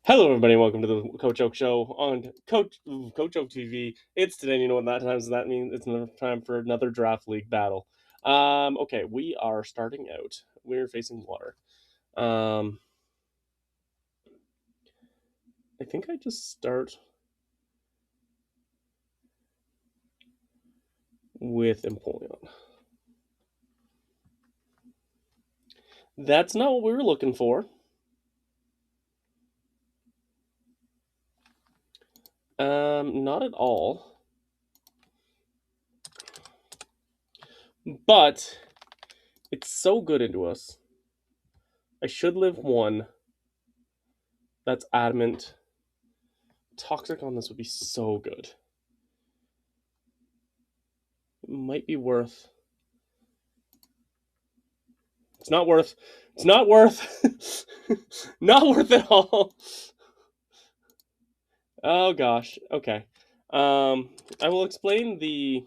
Hello, everybody. Welcome to the Coach Oak Show on Coach Oak TV. It's today. You know what that times that means? It's another time for another draft league battle. Okay, we are starting out. We're facing water. I think I just start with Empoleon. That's not what we were looking for. Not at all. But it's so good into us. I should live one. That's adamant. Toxic on this would be so good. It might be worth. It's not worth. It's not worth. Not worth it all. Oh gosh. Okay. I will explain the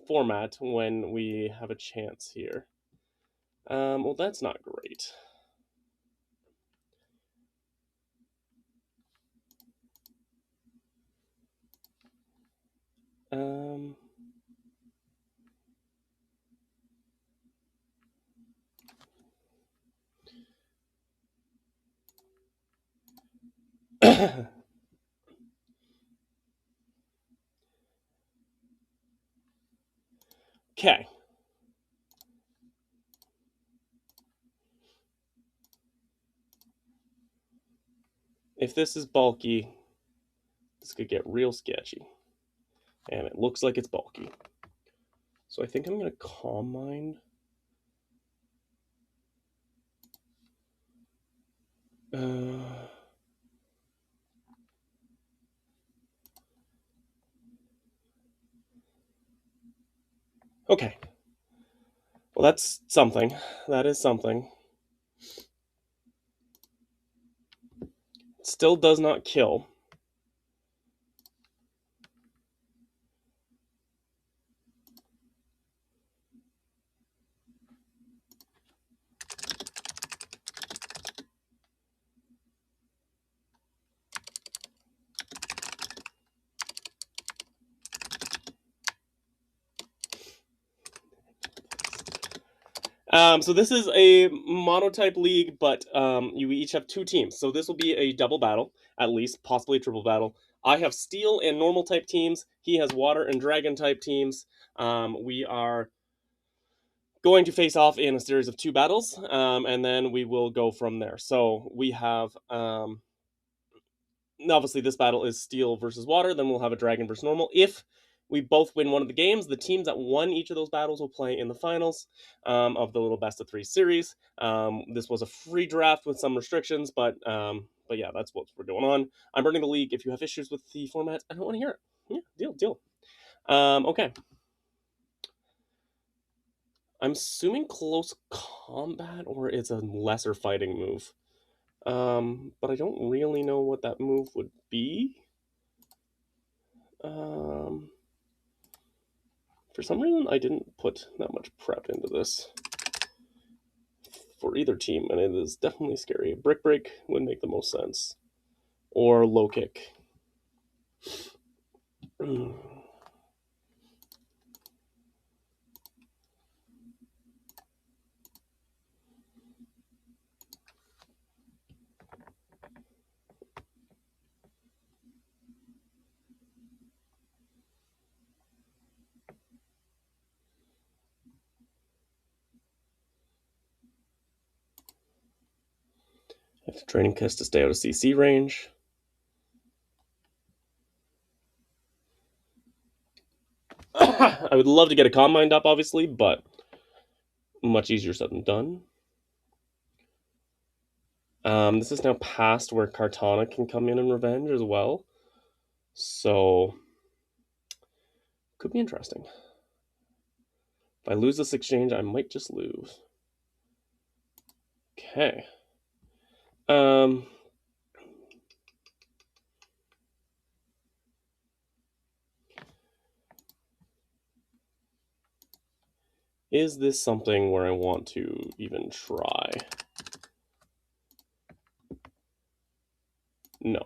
format when we have a chance here. Well, that's not great. Um. Okay. If this is bulky, this could get real sketchy. And it looks like it's bulky. So I think I'm going to Calm Mind. Okay. Well, that's something. That is something. It still does not kill. So this is a monotype league, but you each have two teams. So this will be a double battle, at least, possibly a triple battle. I have steel and normal type teams. He has water and dragon type teams. We are going to face off in a series of two battles, and then we will go from there. So we have, obviously, this battle is steel versus water. Then we'll have a dragon versus normal. If we both win one of the games, the teams that won each of those battles will play in the finals of the little best of three series. This was a free draft with some restrictions, but yeah, that's what we're going on. I'm running the league. If you have issues with the format, I don't want to hear it. Yeah, deal. Okay. I'm assuming close combat, or it's a lesser fighting move. But I don't really know what that move would be. For some reason, I didn't put that much prep into this for either team, and it is definitely scary. Brick Break would make the most sense, or Low Kick. I have to Training Kiss to stay out of CC range. I would love to get a Calm Mind up, obviously, but much easier said than done. This is now past where Kartana can come in and revenge as well. So, could be interesting. If I lose this exchange, I might just lose. Okay. Is this something where I want to even try? No.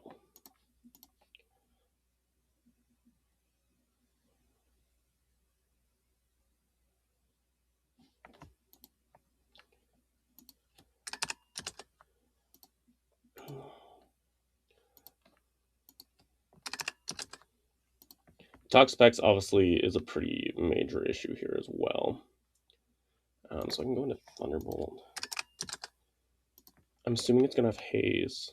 Talk specs obviously is a pretty major issue here as well. So I can go into Thunderbolt. I'm assuming it's going to have Haze.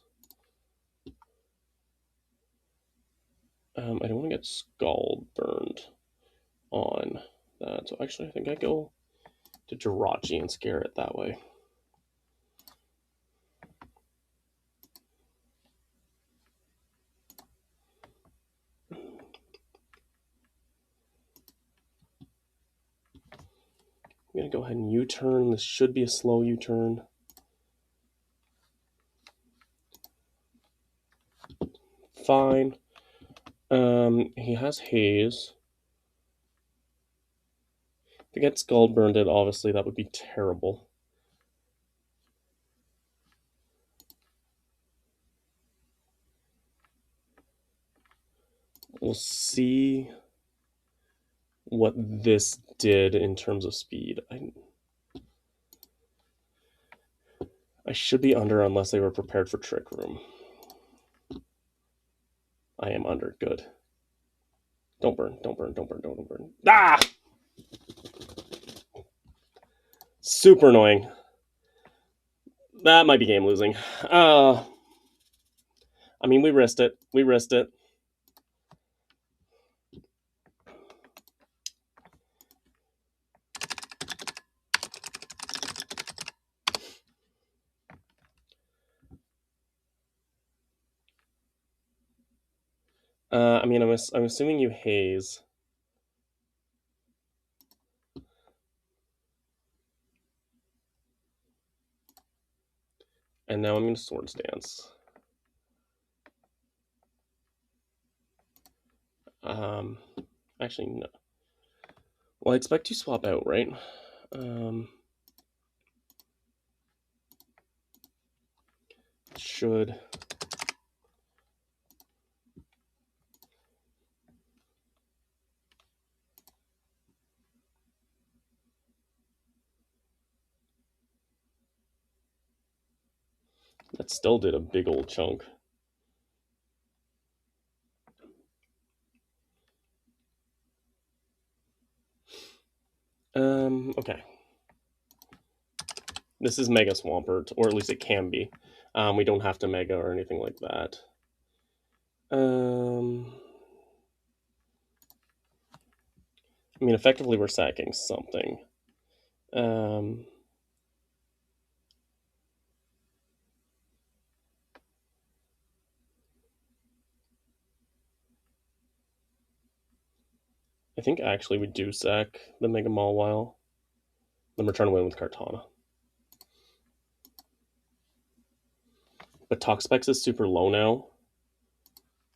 I don't want to get Scald burned on that. So actually, I think I go to Jirachi and scare it that way. I'm going to go ahead and U-turn. This should be a slow U-turn. Fine. He has Haze. If it gets Scald burned, obviously that would be terrible. We'll see what this did in terms of speed. I should be under unless they were prepared for Trick Room. I am under. Good. Don't burn. Don't burn. Don't burn. Don't burn. Ah! Super annoying. That might be game losing. I mean, we risked it. We risked it. I mean, I'm assuming you haze. And now I'm going to Swords Dance. Actually, no. Well, I expect you swap out, right? Should. That still did a big old chunk. Okay. This is Mega Swampert, or at least it can be. We don't have to Mega or anything like that. I mean, effectively, we're sacking something. I think actually we do sack the Mega Mawile. Then we're trying to win with Kartana. But Talk Specs is super low now.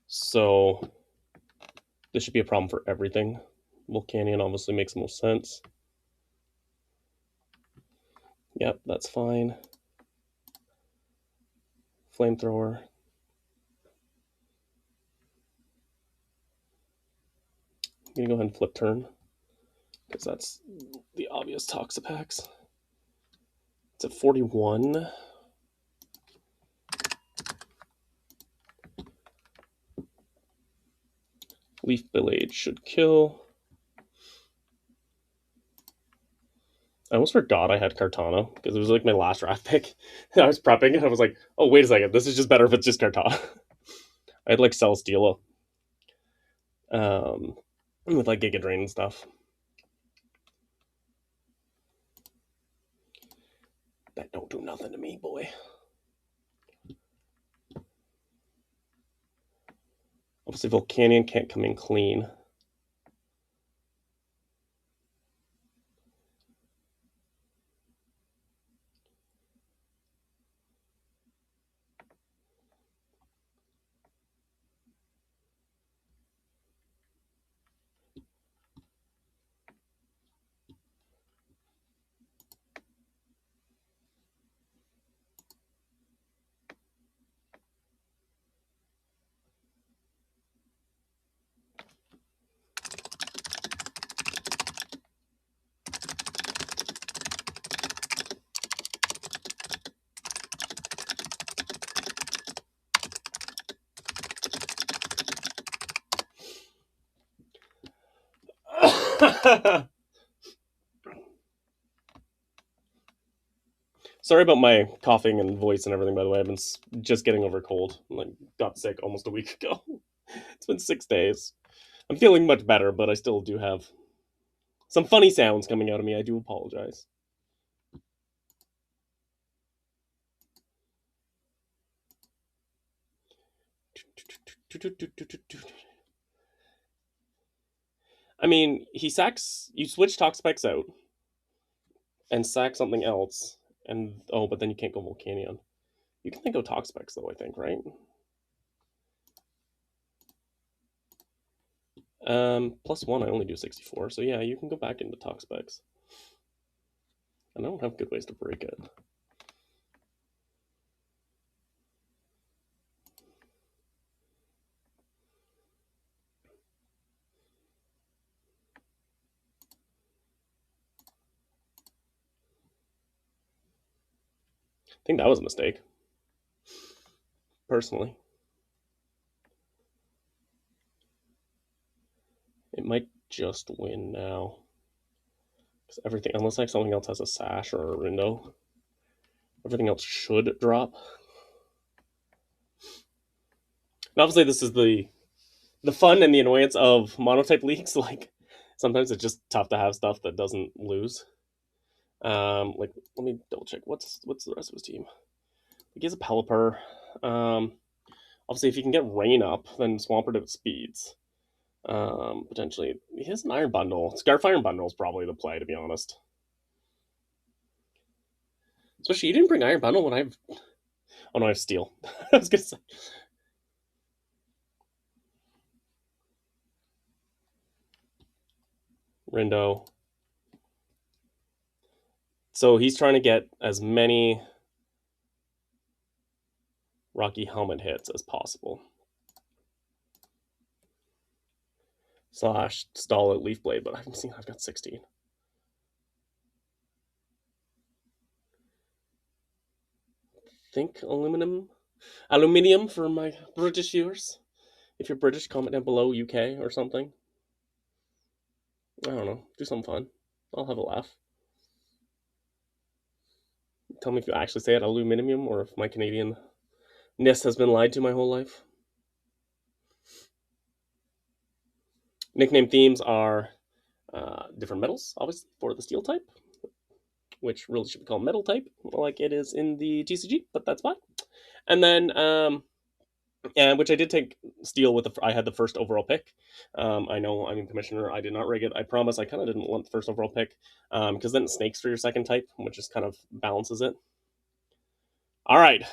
So this should be a problem for everything. Volcanion obviously makes most sense. Yep, that's fine. Flamethrower. I'm going to go ahead and flip turn. Because that's the obvious Toxapax. It's at 41. Leaf Blade should kill. I almost forgot I had Kartana because it was like my last draft pick. I was prepping and I was like, oh, wait a second. This is just better if it's just Kartana. I had like Celesteela with like Giga Drain and stuff. That don't do nothing to me, boy. Obviously, Volcanion can't come in clean. Sorry about my coughing and voice and everything, by the way. I've been just getting over a cold. Like, got sick almost a week ago. It's been 6 days. I'm feeling much better, but I still do have some funny sounds coming out of me. I do apologize. I mean, he sacks. You switch talk specs out and sack something else, and oh, but then you can't go Volcanion. You can then go talk specs though, I think, right? +1, I only do 64, so yeah, you can go back into talk specs. And I don't have good ways to break it. I think that was a mistake, personally. It might just win now. Because everything, unless like something else has a sash or a window, everything else should drop. And obviously, this is the fun and the annoyance of monotype leagues. Like, sometimes it's just tough to have stuff that doesn't lose. Like, let me double check. What's the rest of his team? He has a Pelipper. Obviously, if you can get Rain up, then Swampert at speeds. Potentially, he has an Iron Bundle. Scarf Iron Bundle is probably the play, to be honest. Especially, you didn't bring Iron Bundle when I've. Oh no, I have Steel. I was gonna say. Rindo. So he's trying to get as many Rocky Helmet hits as possible. Slash stall at Leaf Blade, but I've got 16. Think aluminium for my British viewers. If you're British, comment down below UK or something. I don't know. Do something fun. I'll have a laugh. Tell me if you actually say it aluminium or if my Canadian-ness has been lied to my whole life. Nickname themes are different metals, obviously, for the steel type, which really should be called metal type, like it is in the TCG, but that's fine. And then, and which I did take steel with I had the first overall pick. I know I'm commissioner. I did not rig it. I promise. I kind of didn't want the first overall pick because then it snakes for your second type, which just kind of balances it. All right.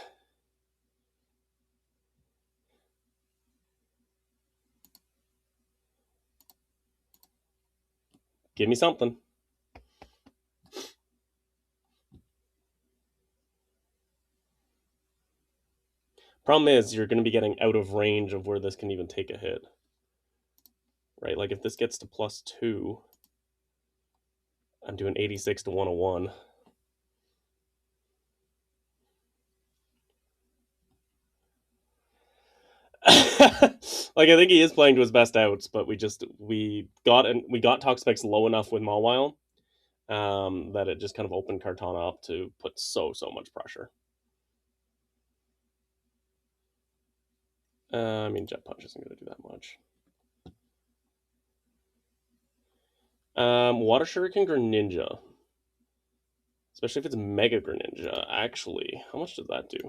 Give me something. Problem is, you're going to be getting out of range of where this can even take a hit. Right? Like, if this gets to +2, I'm doing 86 to 101. Like, I think he is playing to his best outs, but we got talk specs low enough with Mawile that it just kind of opened Kartana up to put so much pressure. I mean, Jet Punch isn't going to do that much. Water Shuriken Greninja. Especially if it's Mega Greninja. Actually, how much does that do?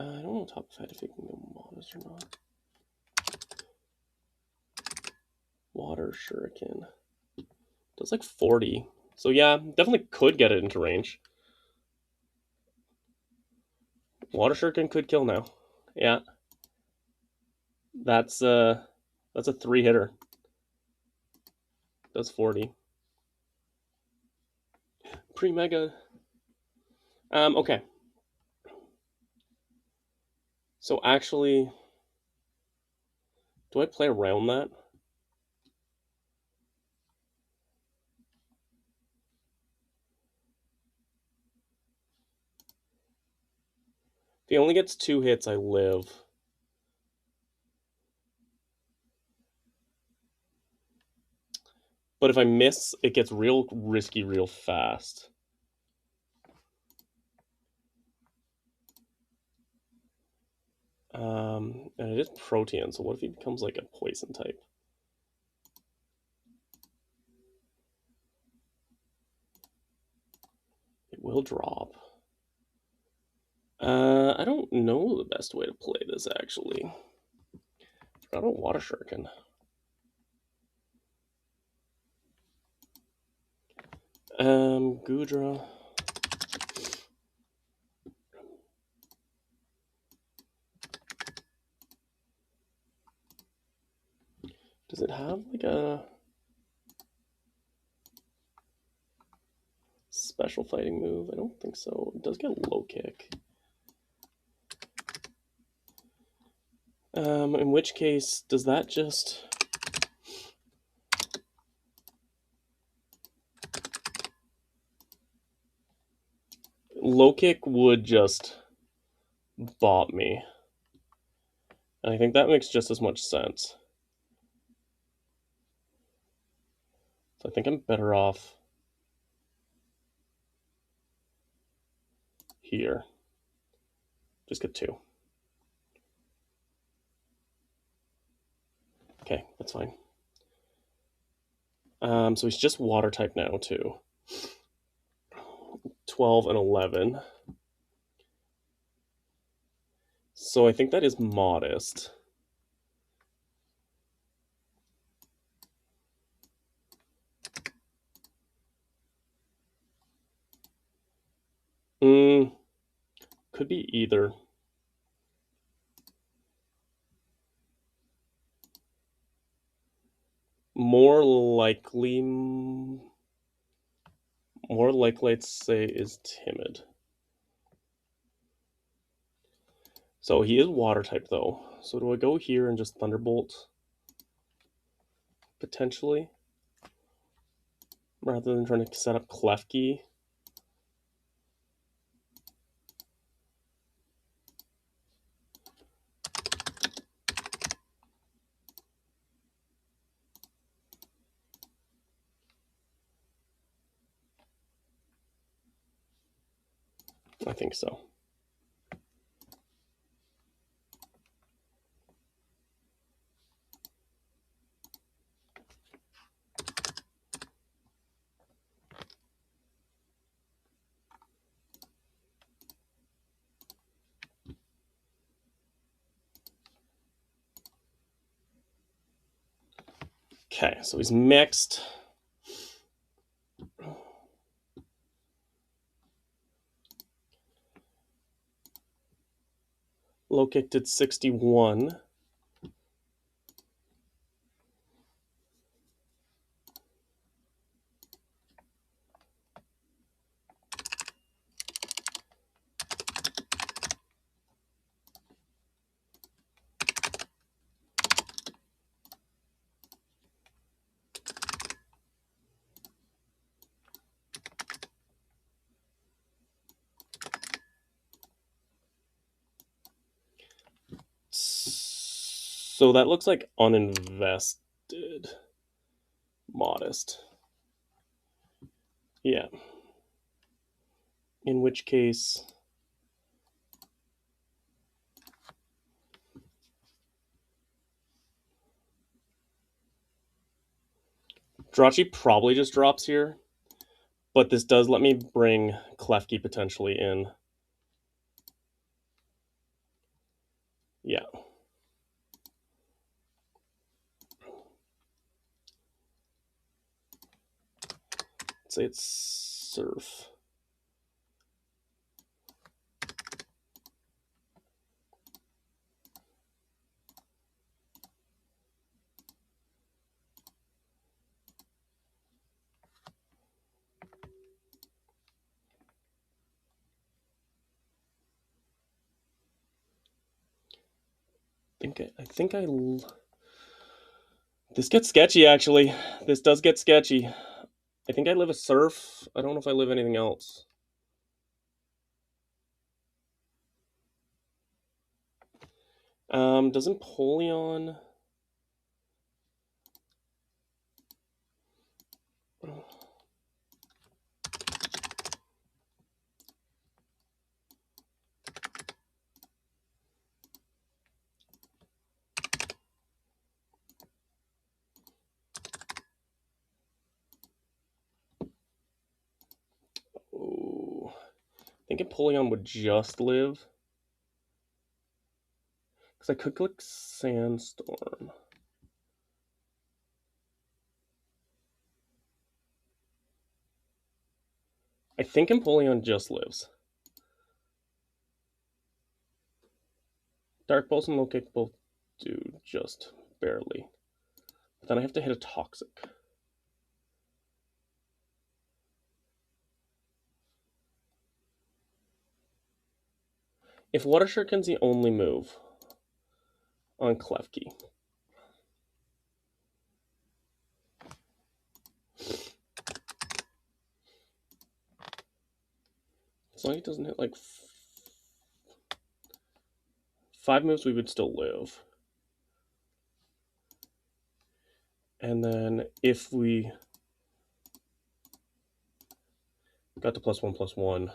I don't know top side if it can go modest or not. Water Shuriken. Does like 40. So yeah, definitely could get it into range. Water Shuriken could kill now. Yeah. That's a 3-hitter. Does 40. Pre-mega. Okay. So actually, do I play around that? he only gets 2 hits, I live. But if I miss, it gets real risky real fast. And it is protean, so what if he becomes like a poison type? It will drop. I don't know the best way to play this, actually. I forgot about Water Shuriken. Gudra. Does it have like a special fighting move? I don't think so. It does get low kick. In which case, does that just... Low kick would just bop me. And I think that makes just as much sense. So I think I'm better off here. Just get 2. Okay, that's fine. So he's just water type now too. 12 and 11. So I think that is modest. Could be either. More likely, I'd say, is timid. So he is water type though. So do I go here and just Thunderbolt? Potentially. Rather than trying to set up Klefki. I think so. Okay, so he's mixed. Low kick did 61. So that looks like uninvested. Modest. Yeah. In which case... Jirachi probably just drops here. But this does let me bring Klefki potentially in. Yeah. Let's say it's Surf. I think this gets sketchy, actually. This does get sketchy. I think I live a Surf. I don't know if I live anything else. Does Empoleon... Oh, I think Empoleon would just live. Because I could click Sandstorm. I think Empoleon just lives. Dark Pulse and Low Kick both do just barely. But then I have to hit a Toxic. If Water Shuriken's the only move on Klefki. As long as he doesn't hit like 5 moves, we would still live. And then if we got to +1/+1,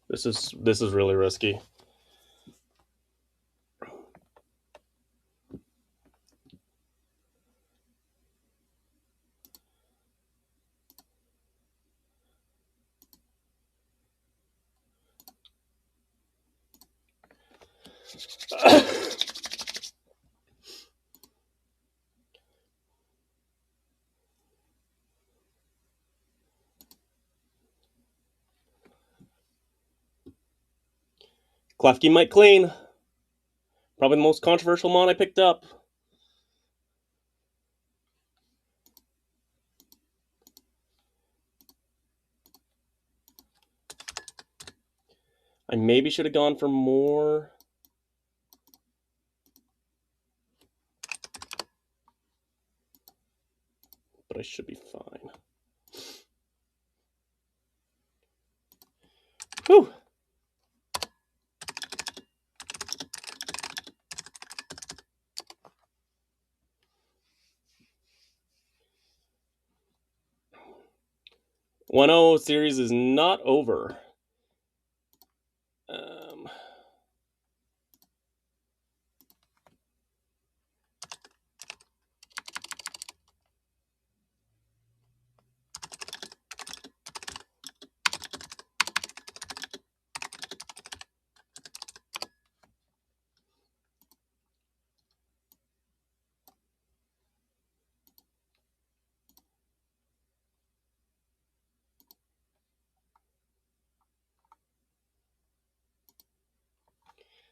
this is really risky. Klefki might clean. Probably the most controversial mon I picked up. I maybe should have gone for more. But I should be fine. Whew. .1-0 series is not over.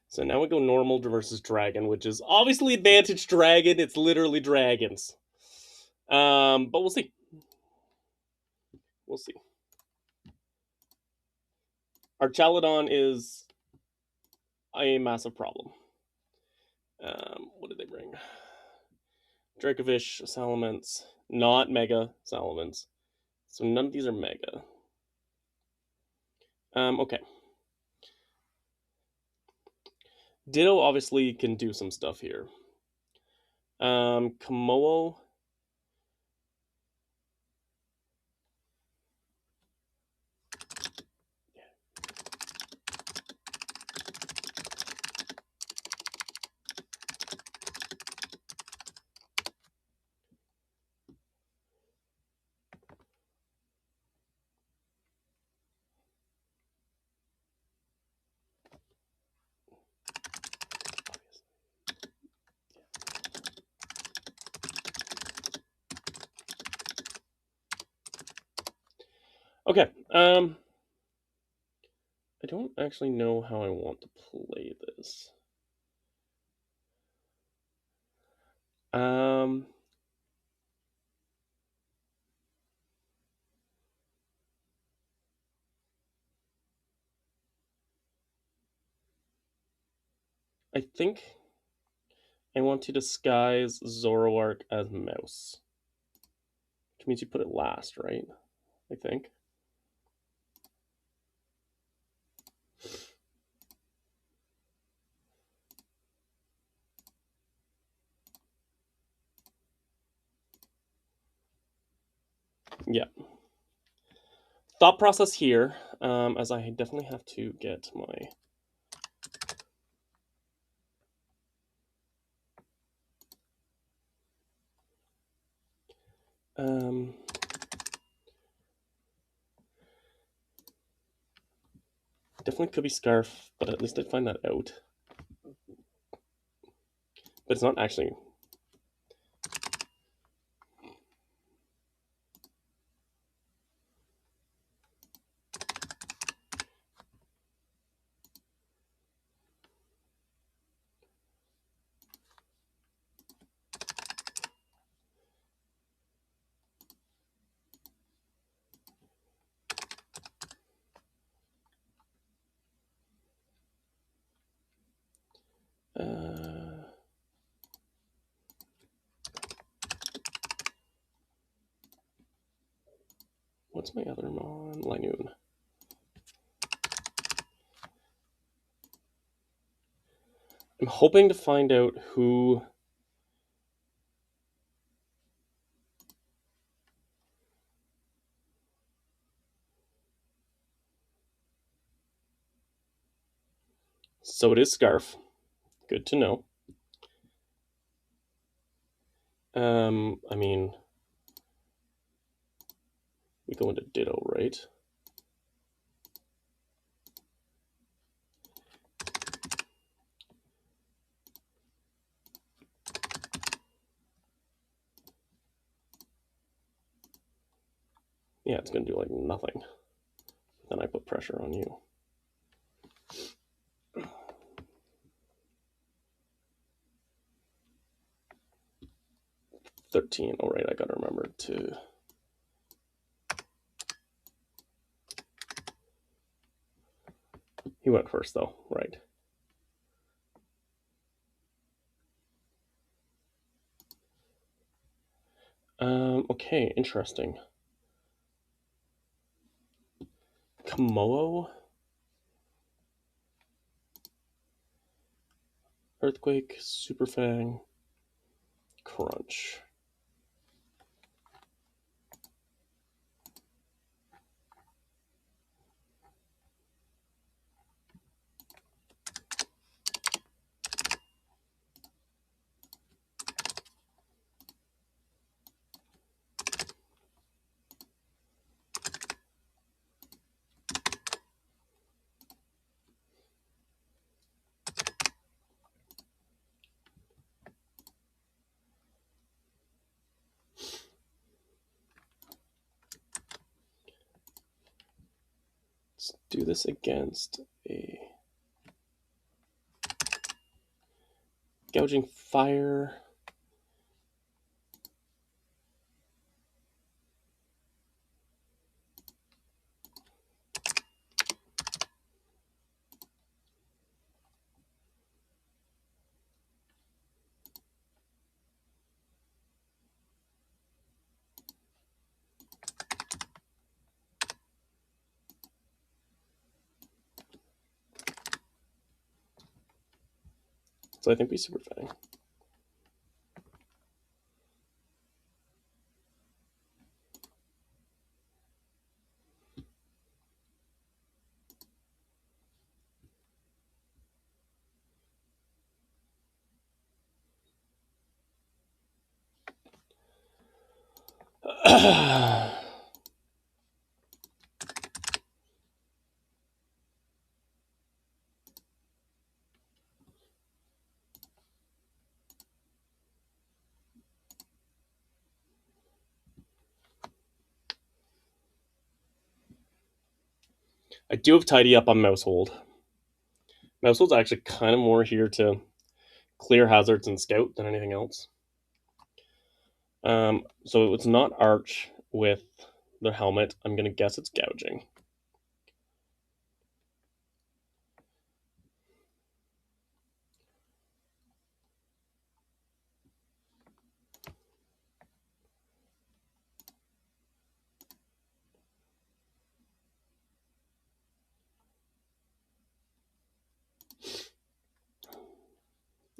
So now we go normal versus dragon, which is obviously advantage dragon. It's literally dragons. But we'll see. We'll see. Our Chaladon is a massive problem. What did they bring? Dracovish, Salamence, not Mega Salamence. So none of these are Mega. Okay. Ditto obviously can do some stuff here. Komodo. Okay. I don't actually know how I want to play this. I think I want to disguise Zoroark as Mouse. Which means you put it last, right? I think. Yeah. Thought process here, as I definitely have to get my... definitely could be Scarf, but at least I'd find that out. But it's not actually... what's my other Mon? Linoon. I'm hoping to find out who... So it is Scarf. Good to know. I mean... we go into Ditto, right? Yeah, it's going to do like nothing. Then I put pressure on you. $13. All right, I got to remember to... He went first, though. Right. Okay, interesting. Komodo? Earthquake, Super Fang, Crunch. Let's do this against a Gouging Fire. So I think we Super Fang. I do have Tidy Up on Mousehold. Mousehold's actually kind of more here to clear hazards and scout than anything else. So it's not Arch with the helmet. I'm going to guess it's Gouging.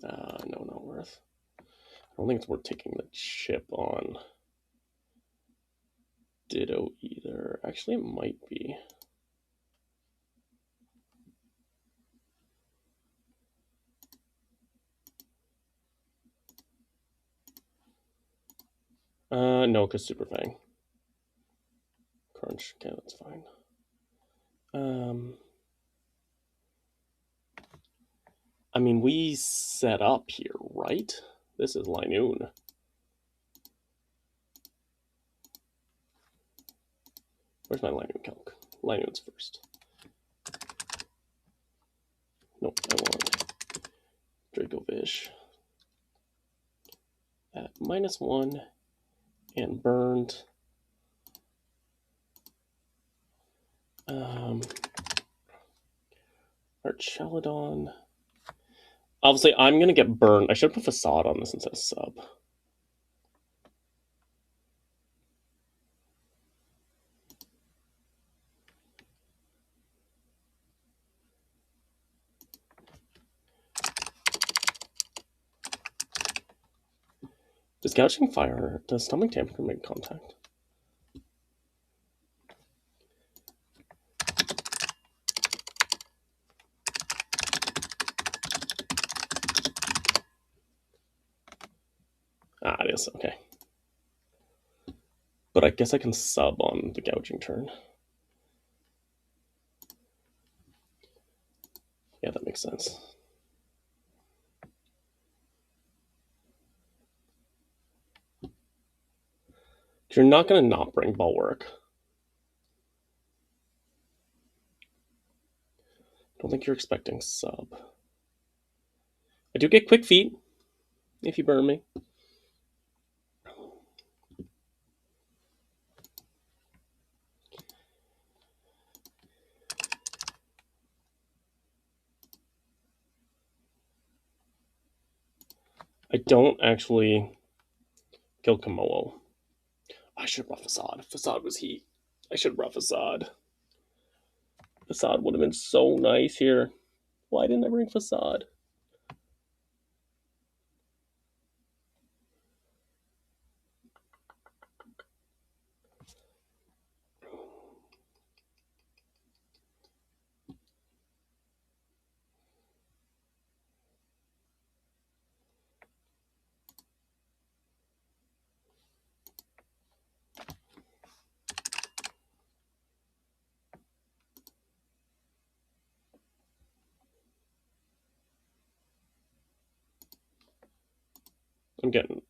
No, not worth. I don't think it's worth taking the chip on Ditto either. Actually, it might be. No, because Super Fang. Crunch. Okay, that's fine. I mean, we set up here, right? This is Linoon. Where's my Linoon calc? Linoon's first. Nope, I want Dracovish at -1 and burned. Archelodon. Obviously, I'm going to get burned. I should put Facade on this instead of Sub. Does Gouging Fire, does Stomach Tamper make contact? Ah, it is, okay. But I guess I can sub on the gouging turn. Yeah, that makes sense. You're not going to not bring Bulwark. I don't think you're expecting sub. I do get Quick Feet if you burn me. I don't actually kill Komodo. I should rough Facade. Facade was heat. I should rough Facade. Facade would have been so nice here. Why didn't I bring Facade?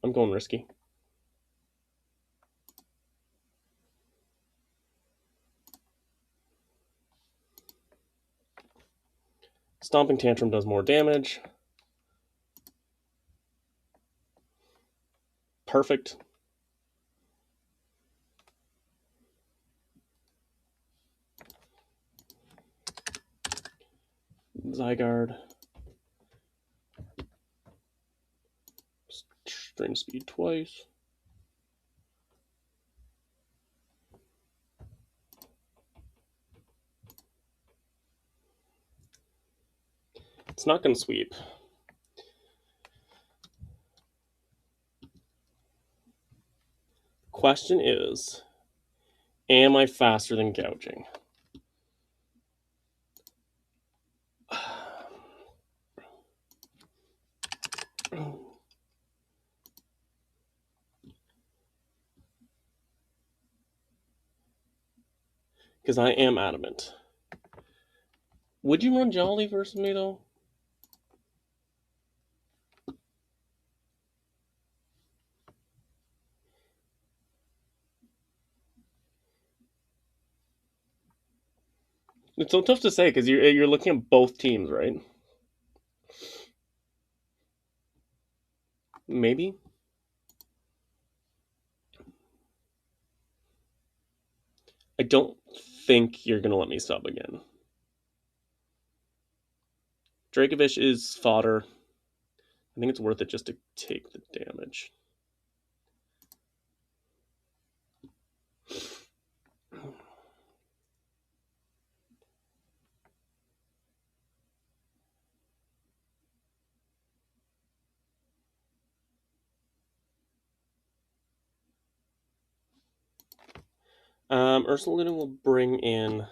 I'm going risky. Stomping Tantrum does more damage. Perfect. Zygarde. String speed twice. It's not going to sweep. Question is, am I faster than gouging? Because I am adamant. Would you run Jolly versus me, though? It's so tough to say because you're looking at both teams, right? Maybe. I don't think you're gonna let me sub again. Dracovish is fodder. I think it's worth it just to take the damage. Ursula will bring in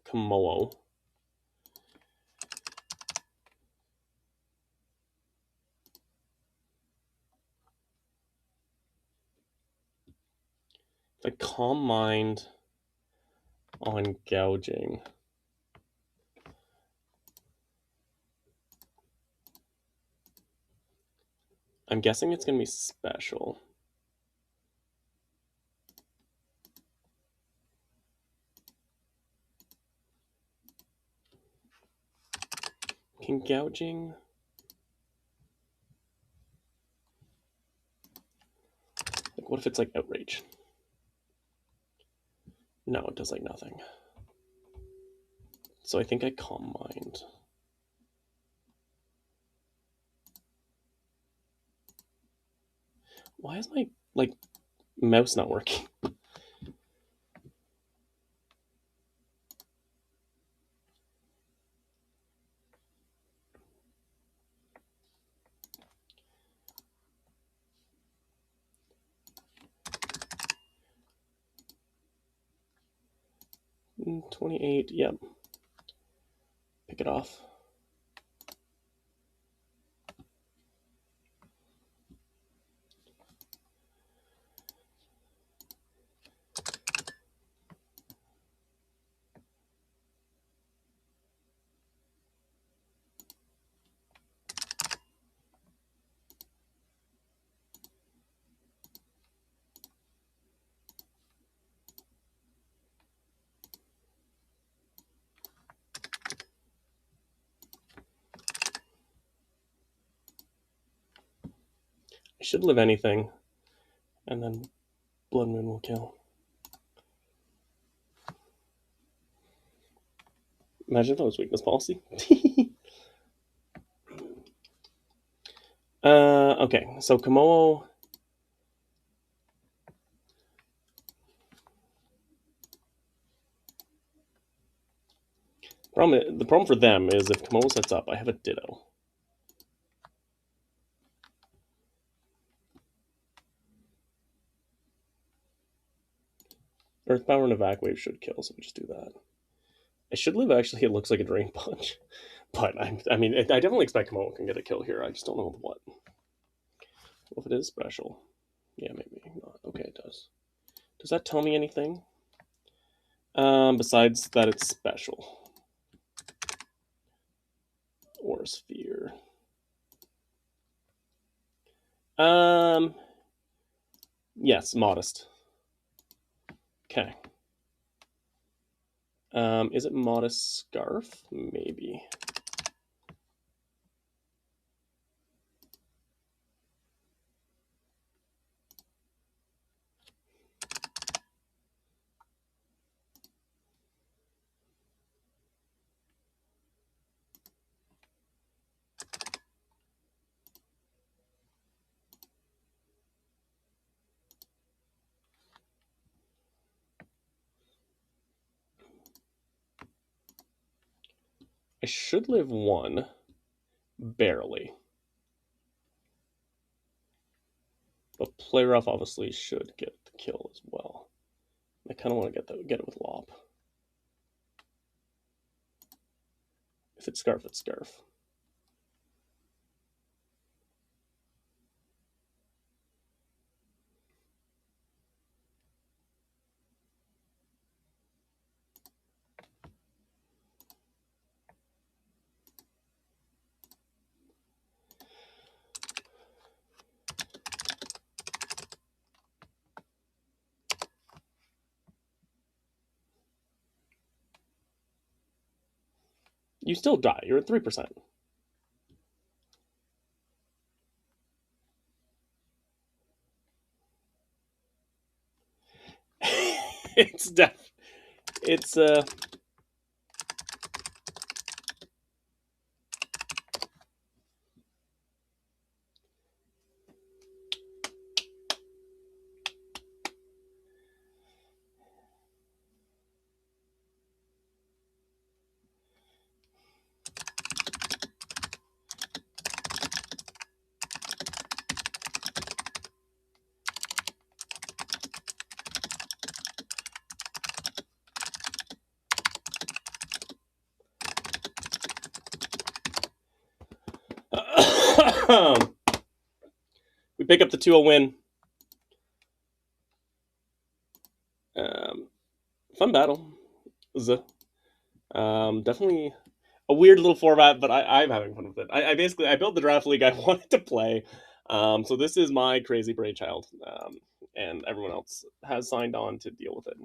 Komodo. If I Calm Mind on Gouging, I'm guessing it's going to be special. Can Gouging... Like, what if it's like Outrage? No, it does like nothing. So I think I Calm Mind. Why is my, like, mouse not working? $28, yep. Pick it off. I should live anything, and then Blood Moon will kill. Imagine if that was weakness policy. Okay, so Komodo. The problem for them is if Komodo sets up, I have a Ditto. Earth Power and a Vac Wave should kill, so we just do that. I should live, actually, it looks like a Drain Punch. But, I mean, I definitely expect Komodo can get a kill here. I just don't know what. Well, if it is special. Yeah, maybe not. Okay, it does. Does that tell me anything? Besides that it's special. Or Sphere. Yes, Modest. Okay. Is it Modest Scarf? Maybe. I should live one. Barely. But Player Off obviously should get the kill as well. I kind of want to get it with Lop. If it's Scarf, it's Scarf. You still die. You're at 3%. It's We pick up the 2-0 win. Fun battle. Definitely a weird little format, but I'm having fun with it. I basically I built the draft league I wanted to play. So this is my crazy brainchild, and everyone else has signed on to deal with it.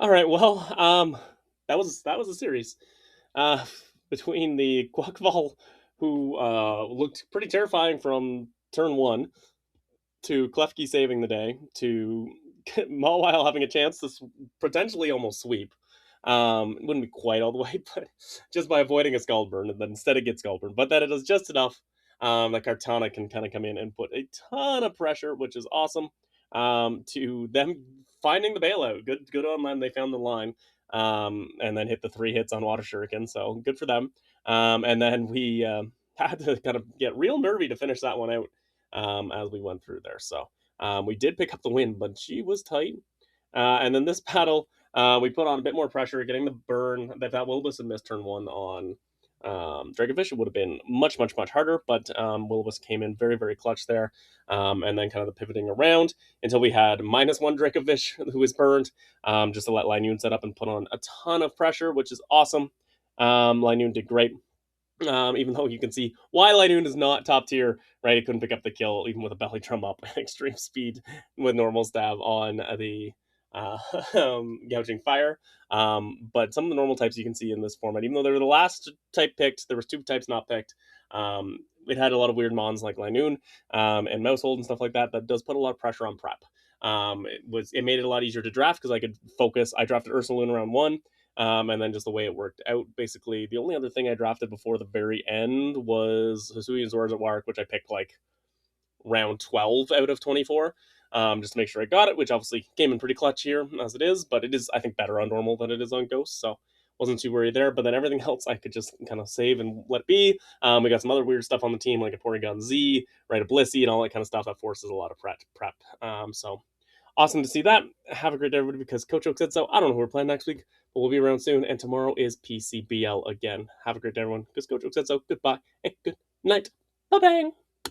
All right, well, that was a series uh, between the Quackval, who looked pretty terrifying from turn one, to Klefki saving the day, to Mawile having a chance to potentially almost sweep. It wouldn't be quite all the way, but just by avoiding a Skullburn, and then instead it gets Skullburn. But that it does just enough that Kartana can kind of come in and put a ton of pressure, which is awesome, to them finding the bailout. Good on them. They found the line, and then hit the 3 hits on Water Shuriken, so good for them. And then we had to kind of get real nervy to finish that one out as we went through there. So we did pick up the win, but she was tight. And then this battle, we put on a bit more pressure, getting the burn that Wilbus had missed turn one on Dragonfish. It would have been much harder, but Wilbus came in very clutch there. And then kind of the pivoting around until we had -1 Dracovish, who was burned, just to let Linoon set up and put on a ton of pressure, which is awesome. Linoon did great. Even though you can see why Linoon is not top tier, right? He couldn't pick up the kill even with a belly drum up, extreme speed with normal stab on the gouging fire. But some of the normal types you can see in this format, even though they were the last type picked, there was 2 types not picked. It had a lot of weird mons like Linoon and Mousehold and stuff like that. That does put a lot of pressure on prep. It made it a lot easier to draft because I could focus. I drafted Ursulune round 1. And then just the way it worked out, basically, the only other thing I drafted before the very end was Hisuian Zora's at Warwick, which I picked like round 12 out of 24, just to make sure I got it, which obviously came in pretty clutch here, as it is, but it is, I think, better on normal than it is on Ghost, so wasn't too worried there. But then everything else I could just kind of save and let be. We got some other weird stuff on the team, like a Porygon Z, right, a Blissey, and all that kind of stuff that forces a lot of prep. So awesome to see that. Have a great day, everybody, because Coach Oak said so. I don't know who we're playing next week, but we'll be around soon. And tomorrow is PCBL again. Have a great day, everyone, because Coach Oak said so. Goodbye and good night. Bye-bang.